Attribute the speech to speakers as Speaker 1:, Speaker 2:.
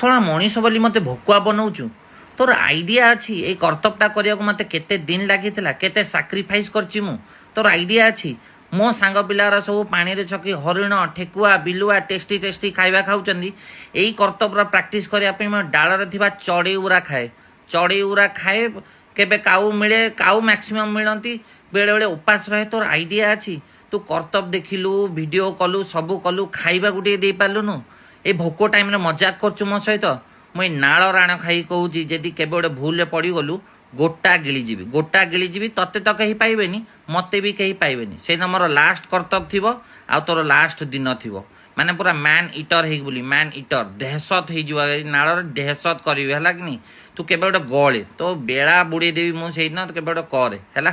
Speaker 1: ଶଳା ମଣିଷ ବୋଲି ମୋତେ ଭକୁଆ ବନଉଛୁ। ତୋର ଆଇଡ଼ିଆ ଅଛି ଏଇ କର୍ତ୍ତବ୍ୟଟା କରିବାକୁ ମୋତେ କେତେ ଦିନ ଲାଗିଥିଲା, କେତେ ସାକ୍ରିଫାଇସ୍ କରିଛି ମୁଁ। ତୋର ଆଇଡ଼ିଆ ଅଛି। ମୋ ସାଙ୍ଗ ପିଲାର ସବୁ ପାଣିରେ ଛକି ହରିଣ, ଠେକୁଆ, ବିଲୁଆ ଟେଷ୍ଟି ଟେଷ୍ଟି ଖାଇବା ଖାଉଛନ୍ତି। ଏଇ କର୍ତ୍ତବ୍ୟର ପ୍ରାକ୍ଟିସ୍ କରିବା ପାଇଁ ମୁଁ ଡାଳରେ ଥିବା ଚଢ଼େଇ ଉରା ଖାଏ। ଚଢ଼େଇ ଉରା ଖାଏ, କେବେ କାଉ ମିଳେ, କାଉ ମ୍ୟାକ୍ସିମମ୍ ମିଳନ୍ତି, ବେଳେବେଳେ ଉପାସ ରହେ। ତୋର ଆଇଡ଼ିଆ ଅଛି। ତୁ କର୍ତ୍ତବ୍ୟ ଦେଖିଲୁ, ଭିଡ଼ିଓ କଲୁ, ସବୁ କଲୁ, ଖାଇବାକୁ ଟିକେ ଦେଇପାରିଲୁନୁ। ଏ ଭୋକ ଟାଇମ୍ରେ ମଜାକ କରୁଛୁ ମୋ ସହିତ। ମୁଁ ଏଇ ନାଳ ରାଣ ଖାଇ କହୁଛି, ଯଦି କେବେ ଗୋଟେ ଭୁଲରେ ପଡ଼ିଗଲୁ ଗୋଟା ଗିଳିଯିବି। ତତେ ତ କେହି ପାଇବେନି, ମୋତେ ବି କେହି ପାଇବେନି। ସେଇଦିନ ମୋର ଲାଷ୍ଟ କର୍ତ୍ତବ୍ୟ ଥିବ, ଆଉ ତୋର ଲାଷ୍ଟ ଦିନ ଥିବ। ମାନେ ପୁରା ମ୍ୟାନ୍ ଇଟର ହେଇକି ବୋଲି, ମ୍ୟାନ୍ ଇଟର ଦେହସତ ହେଇଯିବ। ଏଇ ନାଳରେ ଦେହସତ କରିବି, ହେଲା କି ନି? ତୁ କେବେ ଗୋଟେ ଗଳେ, ତୋ ବେଳା ବୁଡ଼େଇ ଦେବି ମୁଁ ସେଇଦିନ, କେବେ ଗୋଟେ କରେ ହେଲା।